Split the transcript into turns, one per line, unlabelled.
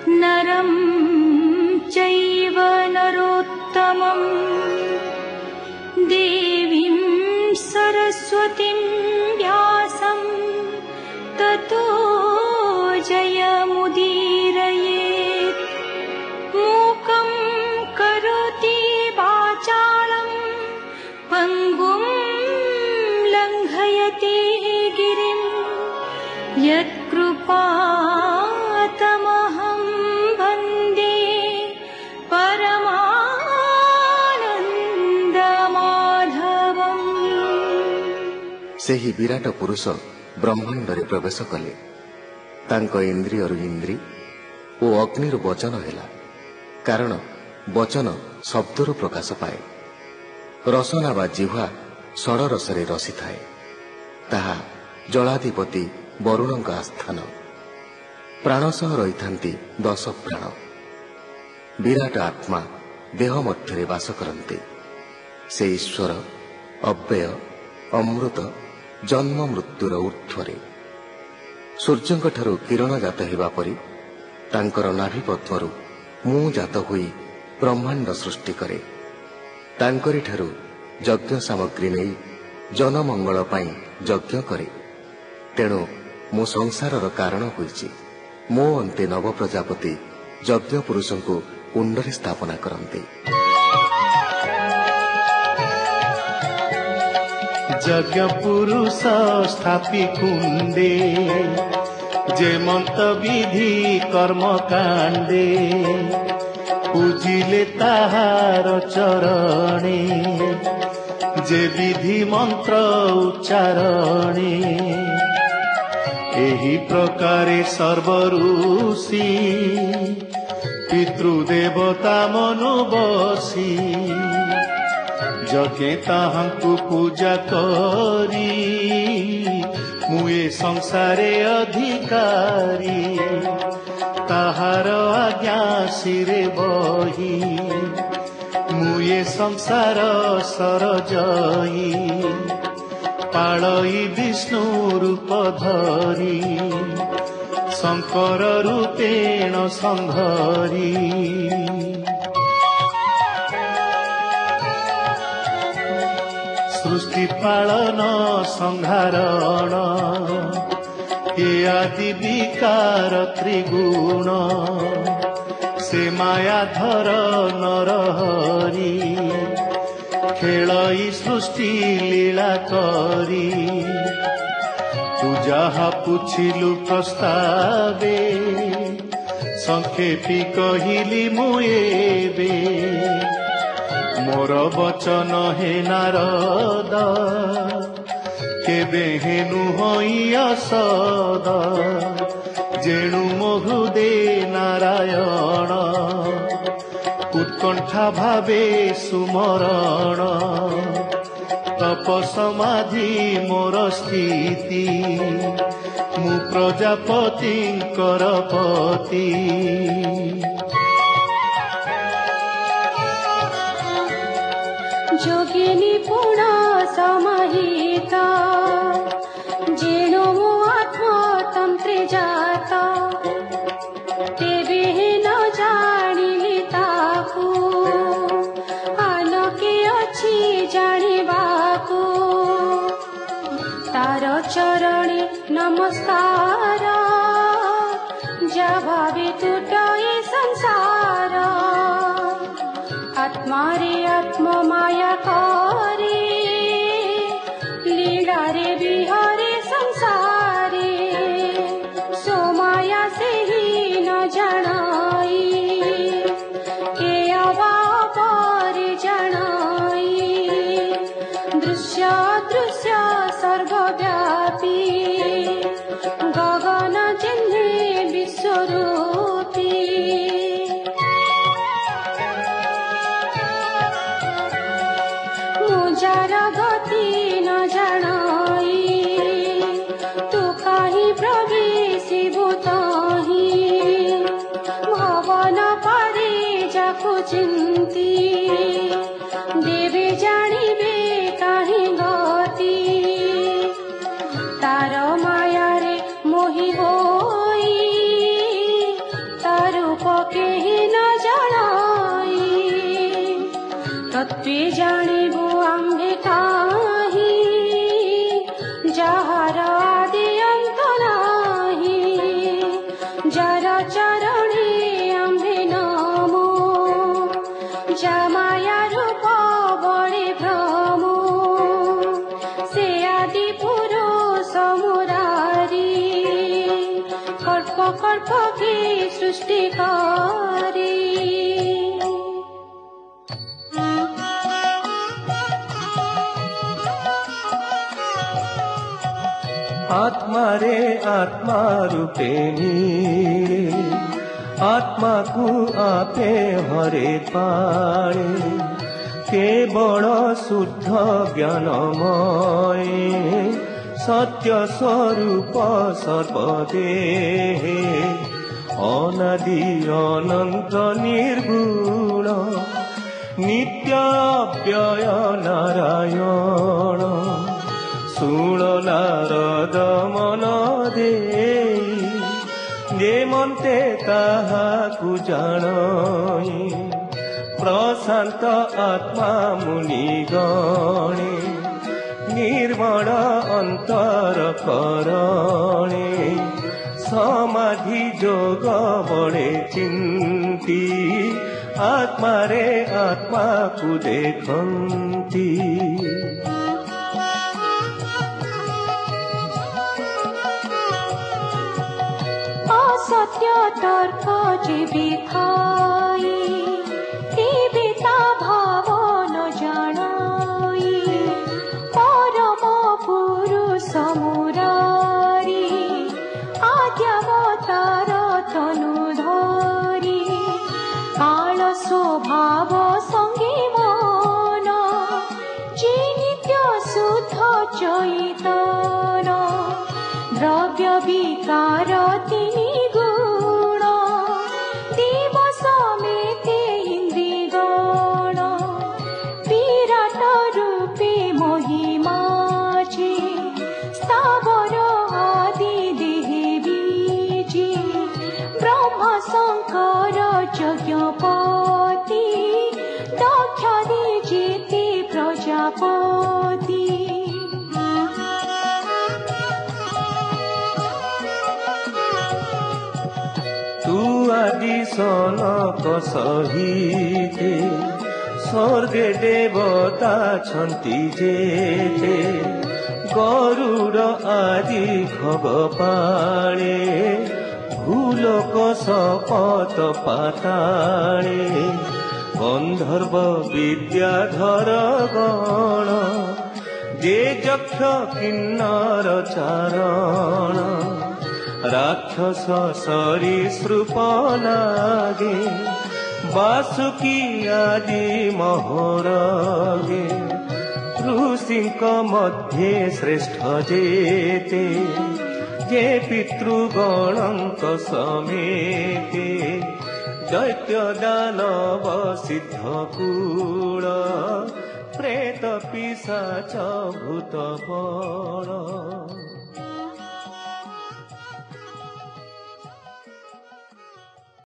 नरं चैव नरोत्तमं देवीं सरस्वतीं व्यासं ततो जयमुदीरयेत्। मूकं करोति वाचालं पङ्गुं लङ्घयति गिरिं यत्कृपातमहं वन्दे परमानन्दमाधवम्।
ସେହି ବିରାଟ ପୁରୁଷ ବ୍ରହ୍ମାଣ୍ଡରେ ପ୍ରବେଶ କଲେ। ତାଙ୍କ ଇନ୍ଦ୍ରିୟରୁ ଇନ୍ଦ୍ରୀ ଓ ଅଗ୍ନିରୁ ବଚନ ହେଲା, କାରଣ ବଚନ ଶବ୍ଦରୁ ପ୍ରକାଶ ପାଏ। ରସନା ବା ଜିହ୍ୱା ଷଡ଼ରସରେ ରସିଥାଏ, ତାହା ଜଳାଧିପତି ବରୁଣଙ୍କ ଆସ୍ଥାନ। ପ୍ରାଣ ସହ ରହିଥାନ୍ତି 10 ପ୍ରାଣ। ବିରାଟ ଆତ୍ମା ଦେହ ମଧ୍ୟରେ ବାସ କରନ୍ତି। ସେ ଈଶ୍ୱର, ଅବ୍ୟୟ, ଅମୃତ, ଜନ୍ମ ମୃତ୍ୟୁର ଊର୍ଦ୍ଧ୍ୱରେ। ସୂର୍ଯ୍ୟଙ୍କଠାରୁ କିରଣ ଜାତ ହେବା ପରି ତାଙ୍କର ନାଭି ପଦ୍ମରୁ ମୁଁ ଜାତ ହୋଇ ବ୍ରହ୍ମାଣ୍ଡ ସୃଷ୍ଟି କରେ। ତାଙ୍କରିଠାରୁ ଯଜ୍ଞ ସାମଗ୍ରୀ ନେଇ ଜନମଙ୍ଗଳ ପାଇଁ ଯଜ୍ଞ କରେ। ତେଣୁ ମୁଁ ସଂସାରର କାରଣ ହୋଇଛି। ମୋ ଅନ୍ତେ ନବ ପ୍ରଜାପତି ଯଜ୍ଞ ପୁରୁଷଙ୍କୁ କୁଣ୍ଡରେ ସ୍ଥାପନା କରନ୍ତି।
যজ্ঞ পুরুষ স্থাপি কুণ্ডে যেমন্ত বিধি কর্মকাণ্ডে পূজিলে তাহার চরণে যে বিধি মন্ত্র উচ্চারণে ଏହି ପ୍ରକାରେ ସର୍ବଋଷି ପିତୃଦେବତା ମନୁ ବସି ଯଜ୍ଞେ ତାହାଙ୍କୁ ପୂଜା କରି ମୁଁ ଏ ସଂସାରେ ଅଧିକାରୀ ତାହାର ଆଜ୍ଞା ଶିରେ ବହି ମୁଁ ଏ ସଂସାର ସରଜଇ ପାଳଇ ବିଷ୍ଣୁ ରୂପ ଧରି ଶଙ୍କର ରୂପେଣ ସଂହରି ସୃଷ୍ଟି ପାଳନ ସଂହାରଣ ଏ ଆଦି ବିକାର ତ୍ରିଗୁଣ ସେ ମାୟାଧର ନରହରି ଖେଳଇ ସୃଷ୍ଟି ଲୀଳା କରି ତୁ ଯାହା ପୁଛିଲୁ ପ୍ରସ୍ତାବେ ସଂକ୍ଷେପି କହିଲି ମୁଁ ଏବେ ମୋର ବଚନ ହେ ନାରଦ କେବେ ହେନୁ ହୋଇ ଅସଦ ଯେଣୁ ମୋ ହୃଦେ ନାରାୟଣ ଉତ୍କଣ୍ଠା ଭାବେ ସୁମରଣ ତପ ସମାଧି ମୋର ସ୍ଥିତି ମୁଁ ପ୍ରଜାପତିଙ୍କର ପତି
যোগিনী পুণ সমাহিত যেন মো আত্মতন্ত্রে জাত তেবে ন জানিলি তাকু আলোকে অছি জানিবাকু তার চরণে নমস্কার যা ভাবে টুটাই সংসার आत्मारे आत्म माया करे लीला रे बिहारे संसारे सो माया से ही न जनाई के अवा पर जनाई दृश्य दृश्य सर्वव्यापी गगन जिन्हे विश्वरूपी जार गति न जनाई तू कहीं प्रवेशिबु तही भवन पारे जाकु चिंती देवे जानिबे कहीं गति तार माया रे मोहि होई तारु तेबे जानिबु आम्भे काहि जाहार आदि अंत नाही जार चरणे आम्भे नमो जामाया रूप बड़े भ्रम से आदि पुरुष मुरारी कल्प कल्प के सृष्टिकारी
आत्मा रे आत्मा रूपे नीरे आत्मा को आपे हरे पाणे केवल शुद्ध ज्ञानमय सत्य स्वरूप सर्वदेहे अनादि अनंत निर्गुण नित्य अव्यय नारायण शुण नारद मन दे जेमन्ते ताहाकु जाणई प्रशांत आत्मा मुनिगणे निर्मल अंतर करणे समाधि जोग बड़े चिंती आत्मा रे आत्मा को देखंती
सत्य तर्क जीवी खाई तीव्रता भाव न जानाई परम पुरुष मुरारी आद्यावतार तनु धरी काल स्वभाव संगी मन जे नित्य शुद्ध चैतन द्रव्य विकार तिनी गुण दिवस मेते इंद्रि गण विराट रूपे महिमाची स्थावर आदि देहे बीजी ब्रह्म शंकर यज्ञपति दक्ष जेते प्रजापति
आदि सनक सहिते स्वर्गे देवता छन्ति जेते गरुड आदि खगपाळे भूलोक सपत पाताळे गंधर्व विद्याधर गण जे यक्ष किन्नर चारण राक्षस सरीसृप लागे वासुकी आदि महोरगे ऋषिंक मध्ये श्रेष्ठ जेते जे पितृगणंक समेते दैत्य दानव सिद्ध कूल प्रेत पिशाच भूत बड़